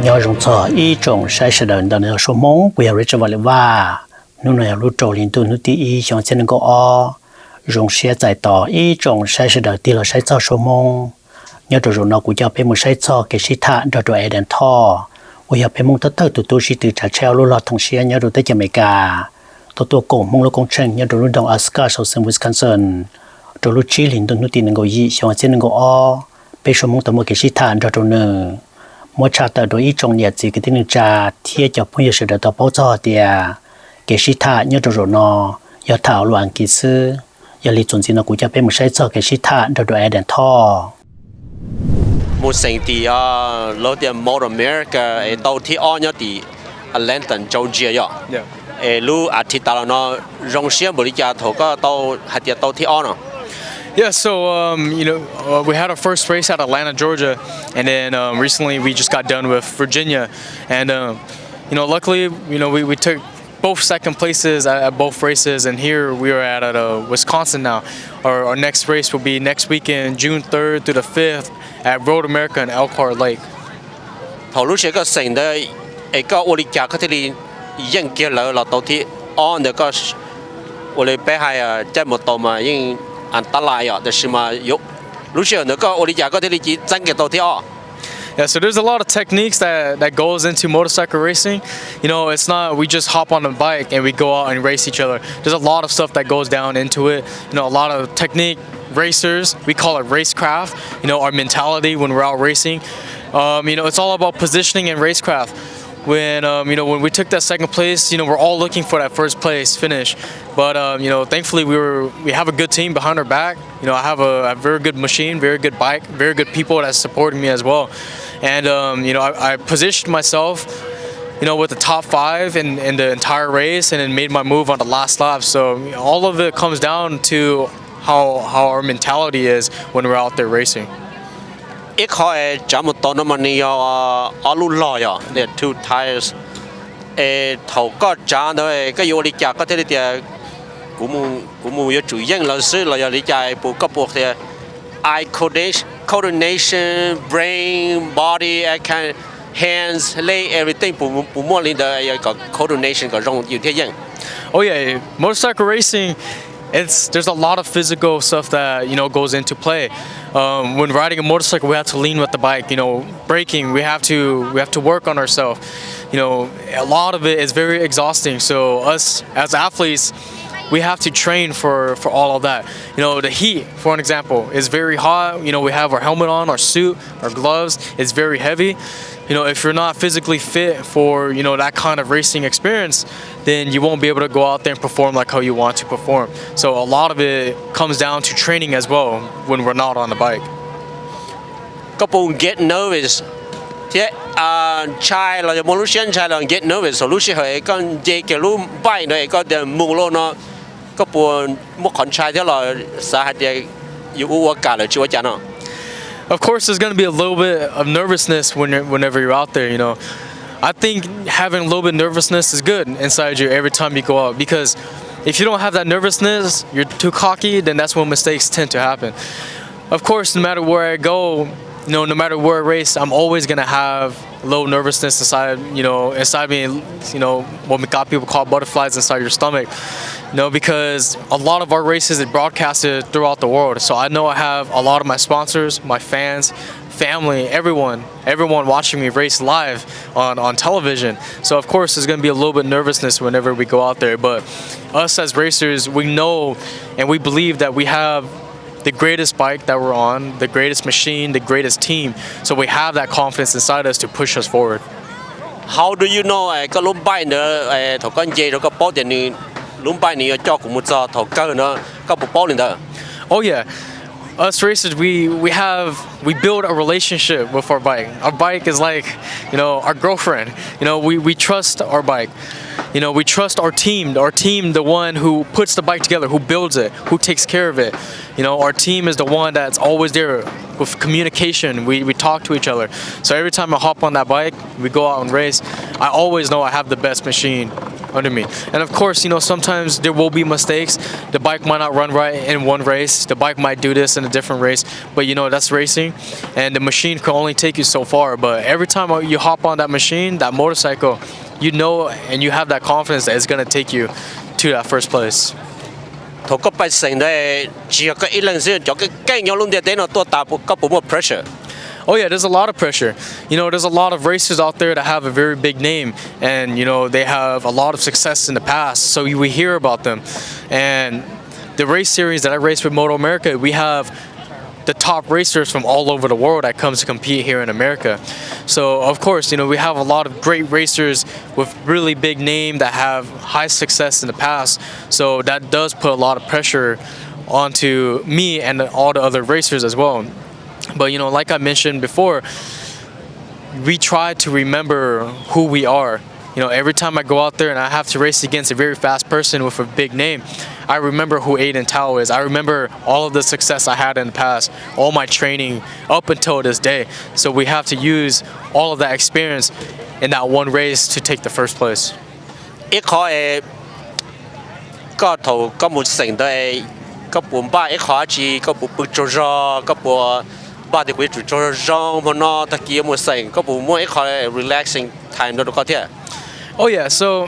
nhớ rong cho ý trong sai sự đời đó số mong bây giờ cho vào và nếu này lúc trâu liên tục nút tí trong trên có o rong xe giải tỏ ý trong sai sự đời tí là sai cho số mong nhớ rồi nó cũng cho bé một sai cho cái sĩ thản rồi Aden Thao bây giờ bé mong tất tất tụi tôi chỉ từ trả treo lúc lọt thằng xe nhớ rồi tới chợ America tụi cổ mong lúc công trình nhớ rồi lúc đồng Alaska sau sân Wisconsin rồi lúc chỉ liên tục nút tí ngồi gì trong trên có o bé số mong tụi một cái sĩ thản rồi nữa mỗi cha tờ đối ý trong nhiệt gì cái tiếng trà thiê cho phong yêu sự đời tàu bao cho tiề cái sĩ thả nhớ rồi nó giờ thảo luận kỹ sư giờ lý chuẩn gì nó cũng cho biết một sai cho cái sĩ thả rồi Aden Thao một sinh thì lâu tiền North America đầu thì nhớ thì Atlanta Georgia lu thì tao nó rong xe bồi cha thổ có tàu hạt tiền đầu thì nó. Yeah, so we had our first race at Atlanta, Georgia, and then recently we just got done with Virginia, and luckily we took both second places at both races, and here we are at Wisconsin now. Our next race will be next weekend, June 3rd through the 5th at Road America in Elkhart Lake. Thầu lúc sẽ có sinh đấy, có ô lịch cái thì yên kia là đầu thì on được có ô lịch bé hay trên một tàu mà yên anh ta lại đó là mà dục lúc xưa nữa có oli có thể chỉ tranh cái tàu theo. Yeah, so there's a lot of techniques that goes into motorcycle racing. It's not we just hop on a bike and we go out and race each other. There's a lot of stuff that goes down into it. A lot of technique, racers. We call it racecraft. Our mentality when we're out racing. It's all about positioning and racecraft. When we took that second place, we're all looking for that first place finish. But thankfully we have a good team behind our back. I have a very good machine, very good bike, very good people that's supporting me as well. And I positioned myself, with the top 5 in the entire race, and then made my move on the last lap. So all of it comes down to how our mentality is when we're out there racing. Ít khỏi chạm một tàu nó mà nhiều alu lòi để two tires thầu có chạm thôi cái vô đi chả có thể thì cũng muốn chủ yếu là sự là đi chạy bộ cấp bộ thì eye coordination, brain, body, hands, leg, everything bộ mua lên đời có coordination có rong nhiều thế dân. Oh yeah, motorcycle racing. There's a lot of physical stuff that goes into play. When riding a motorcycle, we have to lean with the bike. Braking, we have to work on ourselves. A lot of it is very exhausting. So us as athletes, we have to train for all of that. The heat, for an example, is very hot. We have our helmet on, our suit, our gloves. It's very heavy. If you're not physically fit for that kind of racing experience, then you won't be able to go out there and perform like how you want to perform. So a lot of it comes down to training as well when we're not on the bike. Couple get nervous. Trai là một lúc xuyên trai là get nervous. So lúc xuyên hơi con dây cái lúc bay này có để mù luôn nó couple một con trai thế là sao hay để yêu cả là chưa chán. Of course, there's going to be a little bit of nervousness whenever you're out there. I think having a little bit of nervousness is good inside you every time you go out, because if you don't have that nervousness, you're too cocky, then that's when mistakes tend to happen. Of course, no matter where I go, no matter where I race, I'm always going to have a little nervousness inside me, what people call butterflies inside your stomach. Because a lot of our races are broadcasted throughout the world. So I know I have a lot of my sponsors, my fans, family, everyone watching me race live on television. So of course there's going to be a little bit of nervousness whenever we go out there. But us as racers, we know and we believe that we have the greatest bike that we're on, the greatest machine, the greatest team. So we have that confidence inside us to push us forward. How do you know cái lúc bay nữa thằng con dây rồi có bao tiền nữa lúc bay nữa cho cũng một giờ thằng cơ nữa có một bao tiền đó. Oh yeah. Us racers, we build a relationship with our bike. Our bike is like, our girlfriend. We trust our bike. We trust our team, the one who puts the bike together, who builds it, who takes care of it. Our team is the one that's always there with communication. We talk to each other. So every time I hop on that bike, we go out and race, I always know I have the best machine. under me. And of course, sometimes there will be mistakes. The bike might not run right in one race. The bike might do this in a different race. But that's racing, and the machine can only take you so far. But every time you hop on that machine, that motorcycle, and you have that confidence that it's gonna take you to that first place. Thầu có bài sinh đấy chỉ có ít lần xưa cho cái nhau luôn để đến nó tua tạo có bộ pressure. Oh yeah, there's a lot of pressure. There's a lot of racers out there that have a very big name, and they have a lot of success in the past. So we hear about them, and the race series that I race with Moto America, we have the top racers from all over the world that comes to compete here in America. So of course, we have a lot of great racers with really big name that have high success in the past. So that does put a lot of pressure onto me and all the other racers as well. But like I mentioned before, we try to remember who we are. Every time I go out there and I have to race against a very fast person with a big name, I remember who Aden Thao is. I remember all of the success I had in the past, all my training up until this day. So we have to use all of that experience in that one race to take the first place. 一開個頭個冇成對個半巴一開始個半半做咗個半巴啲鬼做咗咗冇咯，但係冇成個半冇一開 relaxing time 到個啲。Oh yeah, so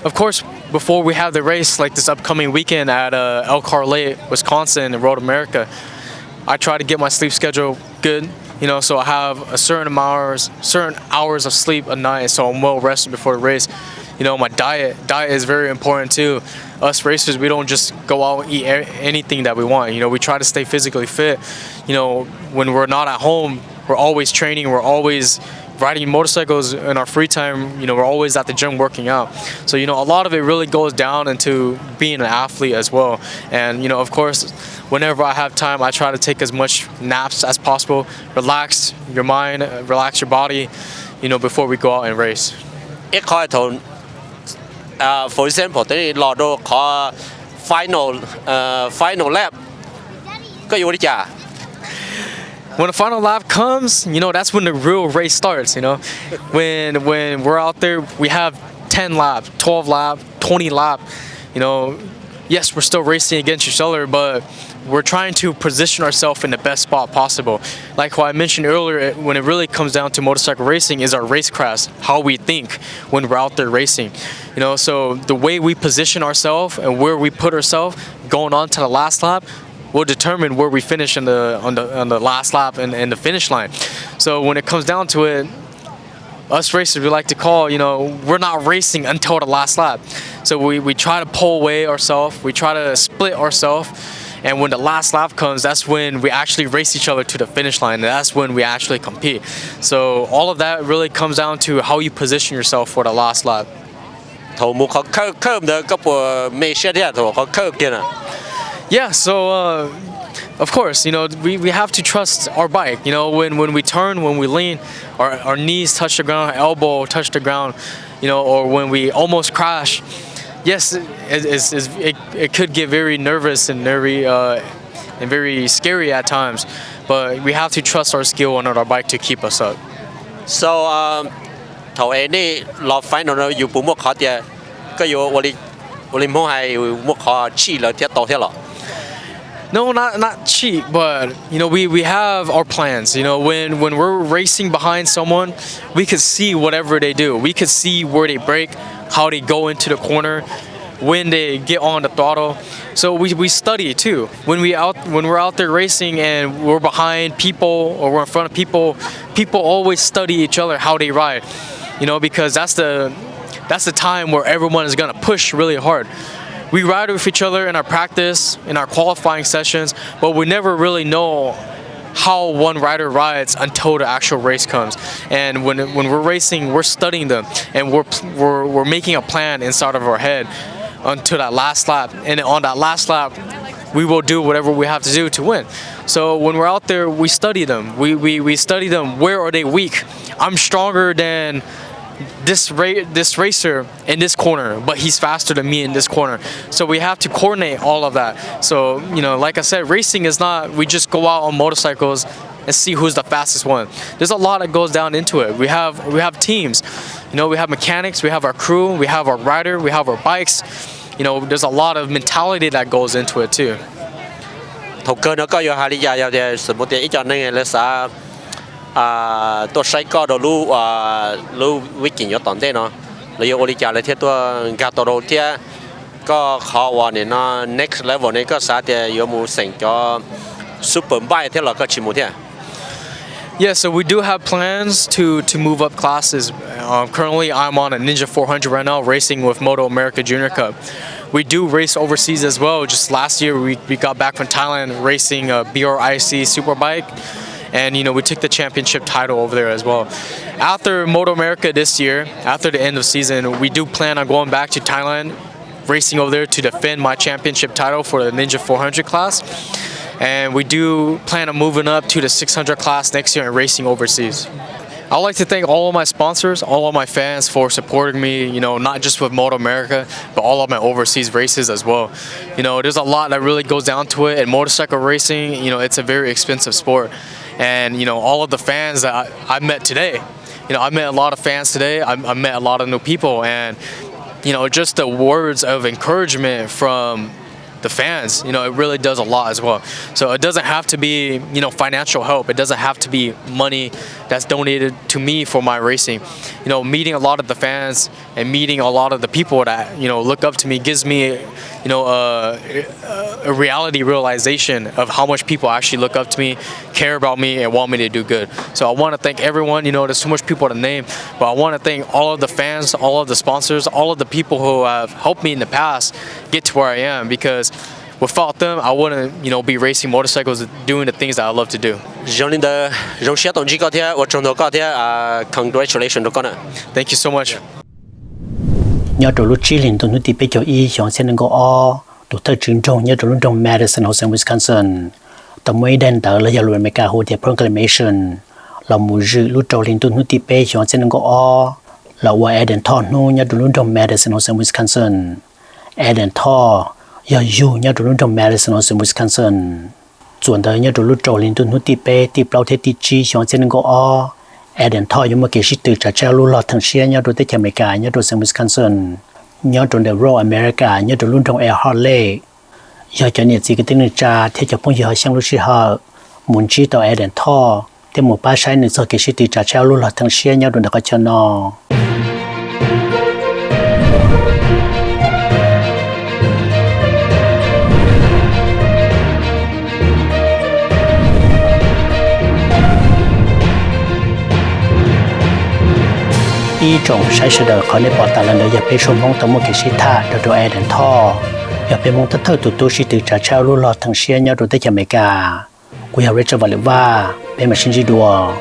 of course before we have the race like this upcoming weekend at Elkhart Lake, Wisconsin, in Road America, I try to get my sleep schedule good. So I have a certain hours of sleep a night, so I'm well rested before the race. My diet is very important too. Us racers, we don't just go out and eat anything that we want. We try to stay physically fit. When we're not at home, we're always training, we're always riding motorcycles in our free time. We're always at the gym working out. So a lot of it really goes down into being an athlete as well. And of course, whenever I have time, I try to take as much naps as possible, relax your mind, relax your body, before we go out and race. 一開頭for example 啲落到個 final lap 個要啲㗎。When the final lap comes, that's when the real race starts. When we're out there, we have 10 laps, 12 laps, 20 laps. Yes, we're still racing against each other, but we're trying to position ourselves in the best spot possible. Like what I mentioned earlier, when it really comes down to motorcycle racing is our racecraft, how we think when we're out there racing. So the way we position ourselves and where we put ourselves going on to the last lap will determine where we finish on the last lap and the finish line. So when it comes down to it, us racers, we like to call, we're not racing until the last lap. So we try to pull away ourselves, we try to split ourselves, and when the last lap comes, that's when we actually race each other to the finish line, and that's when we actually compete. So all of that really comes down to how you position yourself for the last lap. 頭冇個 curve 的個半未 set 啲頭個 curve 嘅啦。Yeah, so of course, we have to trust our bike. When we turn, when we lean, our knees touch the ground, our elbow touch the ground, or when we almost crash. Yes, it could get very nervous and very scary at times, but we have to trust our skill on our bike to keep us up. So 頭誒呢落 final 呢要半木考啲，個要我哋冇係木考黐兩條倒條落。No, not cheat, but we have our plans. When we're racing behind someone, we could see whatever they do. We could see where they brake, how they go into the corner, when they get on the throttle. So we study too. When we're out there racing and we're behind people or we're in front of people always study each other, how they ride. Because that's the time where everyone is gonna push really hard. We ride with each other in our practice, in our qualifying sessions, but we never really know how one rider rides until the actual race comes. And when we're racing, we're studying them, and we're making a plan inside of our head until that last lap. And on that last lap, we will do whatever we have to do to win. So when we're out there, we study them. We study them. Where are they weak? I'm stronger than this racer in this corner, but he's faster than me in this corner. So we have to coordinate all of that. So like I said, racing is not we just go out on motorcycles and see who's the fastest one. There's a lot that goes down into it. We have teams. You know, we have mechanics, we have our crew, we have our rider, we have our bikes. You know, there's a lot of mentality that goes into it too. thầu cơ nó có hai lý do thì sự một ít cho nên là sao tôi sai có đồ lu weekend cho toàn thế nó lấy ô lý do là thế tôi gặp đồ thế có khó vào này nó next level này có sao thì có một sinh cho super bike thế là có chỉ một thế. Yeah, so we do have plans to move up classes. Currently, I'm on a Ninja 400 right now, racing with Moto America Junior Cup. We do race overseas as well. Just last year, we got back from Thailand racing a BRIC superbike, and you know we took the championship title over there as well. After Moto America this year, after the end of season, we do plan on going back to Thailand, racing over there to defend my championship title for the Ninja 400 class. And we do plan on moving up to the 600 class next year and racing overseas. I'd like to thank all of my sponsors, all of my fans for supporting me, you know, not just with Moto America, but all of my overseas races as well. You know, there's a lot that really goes down to it, and motorcycle racing, you know, it's a very expensive sport. And, you know, all of the fans that I met today, you know, I met a lot of fans today, I met a lot of new people, and, you know, just the words of encouragement from the fans, you know, it really does a lot as well. So it doesn't have to be, you know, financial help. It doesn't have to be money that's donated to me for my racing. You know, meeting a lot of the fans and meeting a lot of the people that, you know, look up to me gives me, you know, a reality realization of how much people actually look up to me, care about me, and want me to do good. So I want to thank everyone. You know, there's so much people to name, but I want to thank all of the fans, all of the sponsors, all of the people who have helped me in the past get to where I am, because without them, I wouldn't, you know, be racing motorcycles, doing the things that I love to do. Thank you so much. Nhớ đồ lúc chỉ liền tụi nó tìm cho y chọn xe nâng có đồ thơ trường trong nhớ đồ lúc trong Madison, Wisconsin. Tầm mấy đen tờ là giờ luôn mấy cả hồ tiệp proclamation là mùa dự lúc trâu liền tụi nó tìm chọn xe nâng có là qua Aden Thao nó nhớ đồ lúc trong Madison, Wisconsin. Aden Thao giờ dù nhớ đồ lúc trong Madison, Wisconsin. Chuẩn đời nhớ đồ lúc trâu liền tụi nó tìm bao thế chi chọn xe nâng có Aden Thao giống một cái sĩ tử trả trao luôn lọt thằng xe nhớ đồ tới America nhớ đồ sang Wisconsin nhớ đồ The Royal America nhớ đồ luôn trong Air Harley giờ cho nên chỉ cái tiếng này trả thế cho phong giờ sang lúc xí họ muốn chỉ tàu Aden Thao thêm một ba sai nữa sau cái sĩ tử trả trao luôn lọt thằng xe nhớ đồ đã có cho nó ý trong sai sự đời khó nên bỏ ta lần nữa giờ phải sống mong tầm một cái sĩ tha đồ Aden Thao giờ phải mong tất thơ tụi tôi sĩ tử trả trao luôn lọt thằng xe nhau đồ tới America. Quý học rất cho vào liệu va bên mà xin gì đùa